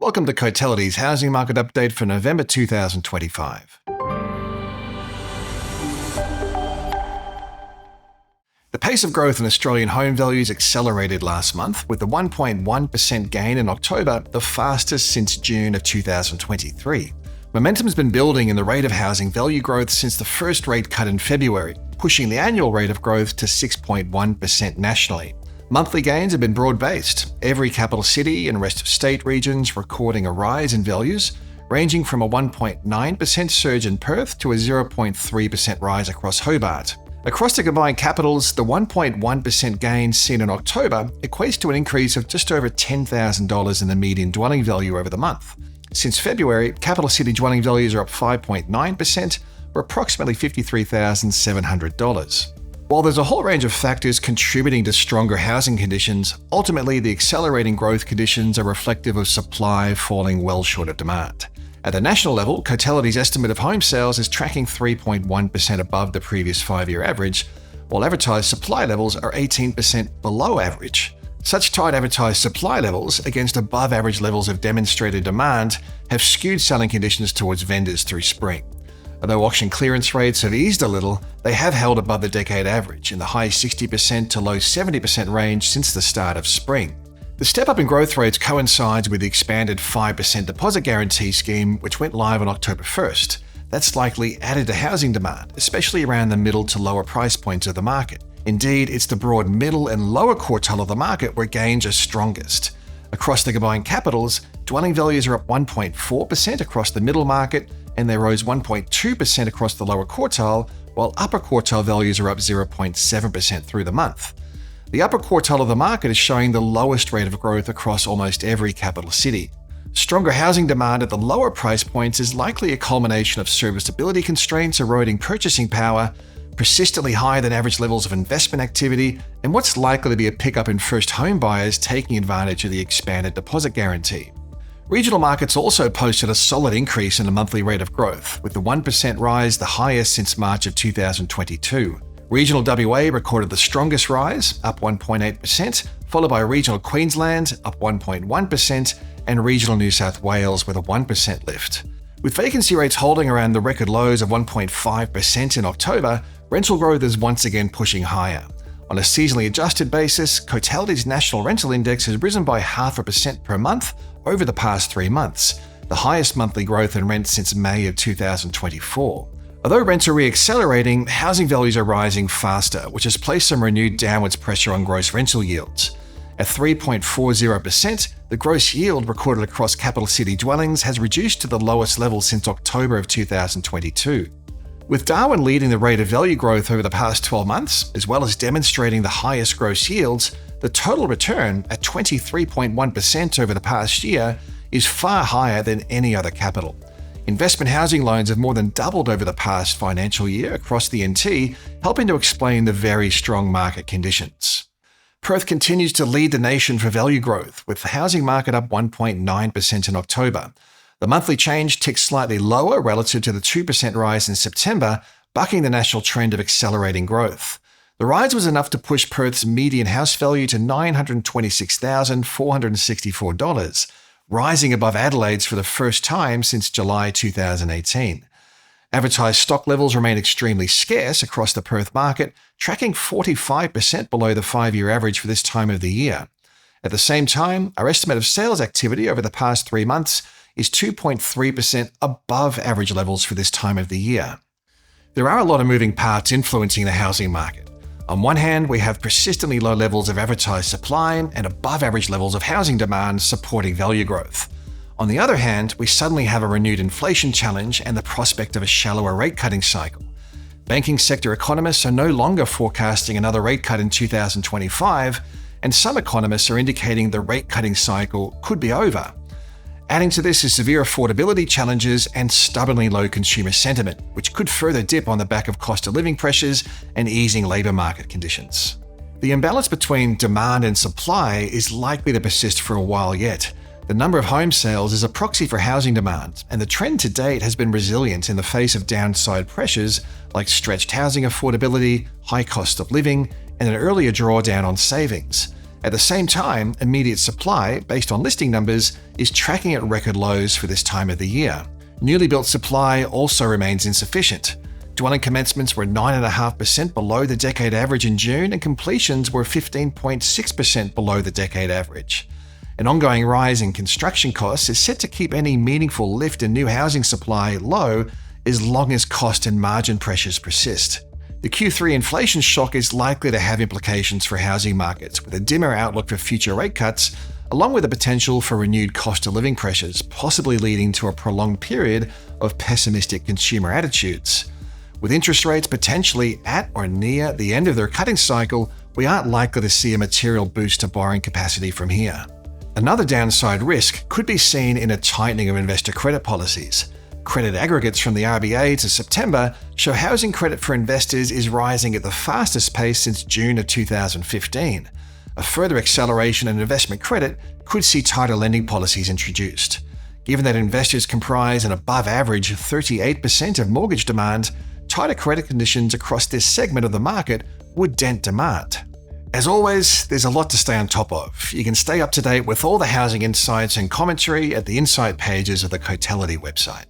Welcome to Cotality's Housing Market Update for November 2025. The pace of growth in Australian home values accelerated last month, with the 1.1% gain in October the fastest since June of 2023. Momentum has been building in the rate of housing value growth since the first rate cut in February, pushing the annual rate of growth to 6.1% nationally. Monthly gains have been broad-based, every capital city and rest of state regions recording a rise in values, ranging from a 1.9% surge in Perth to a 0.3% rise across Hobart. Across the combined capitals, the 1.1% gain seen in October equates to an increase of just over $10,000 in the median dwelling value over the month. Since February, capital city dwelling values are up 5.9%, or approximately $53,700. While there's a whole range of factors contributing to stronger housing conditions, ultimately the accelerating growth conditions are reflective of supply falling well short of demand. At the national level, Cotality's estimate of home sales is tracking 3.1% above the previous 5-year average, while advertised supply levels are 18% below average. Such tight advertised supply levels against above-average levels of demonstrated demand have skewed selling conditions towards vendors through spring. Although auction clearance rates have eased a little, they have held above the decade average in the high 60% to low 70% range since the start of spring. The step-up in growth rates coincides with the expanded 5% deposit guarantee scheme, which went live on October 1st. That's likely added to housing demand, especially around the middle to lower price points of the market. Indeed, it's the broad middle and lower quartile of the market where gains are strongest. Across the combined capitals, dwelling values are up 1.4% across the middle market, and they rose 1.2% across the lower quartile, while upper quartile values are up 0.7% through the month. The upper quartile of the market is showing the lowest rate of growth across almost every capital city. Stronger housing demand at the lower price points is likely a culmination of serviceability constraints eroding purchasing power, persistently higher than average levels of investment activity, and what's likely to be a pickup in first home buyers taking advantage of the expanded deposit guarantee. Regional markets also posted a solid increase in the monthly rate of growth, with the 1% rise the highest since March of 2022. Regional WA recorded the strongest rise, up 1.8%, followed by regional Queensland, up 1.1%, and regional New South Wales with a 1% lift. With vacancy rates holding around the record lows of 1.5% in October, rental growth is once again pushing higher. On a seasonally adjusted basis, Cotality's National Rental Index has risen by 0.5% per month over the past 3 months, the highest monthly growth in rent since May of 2024. Although rents are re-accelerating, housing values are rising faster, which has placed some renewed downwards pressure on gross rental yields. At 3.40%, the gross yield recorded across capital city dwellings has reduced to the lowest level since October of 2022. With Darwin leading the rate of value growth over the past 12 months, as well as demonstrating the highest gross yields, the total return at 23.1% over the past year is far higher than any other capital. Investment housing loans have more than doubled over the past financial year across the NT, helping to explain the very strong market conditions. Perth continues to lead the nation for value growth, with the housing market up 1.9% in October. The monthly change ticks slightly lower relative to the 2% rise in September, bucking the national trend of accelerating growth. The rise was enough to push Perth's median house value to $926,464, rising above Adelaide's for the first time since July 2018. Advertised stock levels remain extremely scarce across the Perth market, tracking 45% below the 5-year average for this time of the year. At the same time, our estimate of sales activity over the past 3 months is 2.3% above average levels for this time of the year. There are a lot of moving parts influencing the housing market. On one hand, we have persistently low levels of advertised supply and above average levels of housing demand supporting value growth. On the other hand, we suddenly have a renewed inflation challenge and the prospect of a shallower rate cutting cycle. Banking sector economists are no longer forecasting another rate cut in 2025, and some economists are indicating the rate cutting cycle could be over. Adding to this is severe affordability challenges and stubbornly low consumer sentiment, which could further dip on the back of cost of living pressures and easing labour market conditions. The imbalance between demand and supply is likely to persist for a while yet. The number of home sales is a proxy for housing demand, and the trend to date has been resilient in the face of downside pressures like stretched housing affordability, high cost of living, and an earlier drawdown on savings. At the same time, immediate supply, based on listing numbers, is tracking at record lows for this time of the year. Newly built supply also remains insufficient. Dwelling commencements were 9.5% below the decade average in June, and completions were 15.6% below the decade average. An ongoing rise in construction costs is set to keep any meaningful lift in new housing supply low as long as cost and margin pressures persist. The Q3 inflation shock is likely to have implications for housing markets, with a dimmer outlook for future rate cuts, along with the potential for renewed cost of living pressures, possibly leading to a prolonged period of pessimistic consumer attitudes. With interest rates potentially at or near the end of their cutting cycle, we aren't likely to see a material boost to borrowing capacity from here. Another downside risk could be seen in a tightening of investor credit policies. Credit aggregates from the RBA to September show housing credit for investors is rising at the fastest pace since June of 2015. A further acceleration in investment credit could see tighter lending policies introduced. Given that investors comprise an above-average 38% of mortgage demand, tighter credit conditions across this segment of the market would dent demand. As always, there's a lot to stay on top of. You can stay up to date with all the housing insights and commentary at the insight pages of the Cotality website.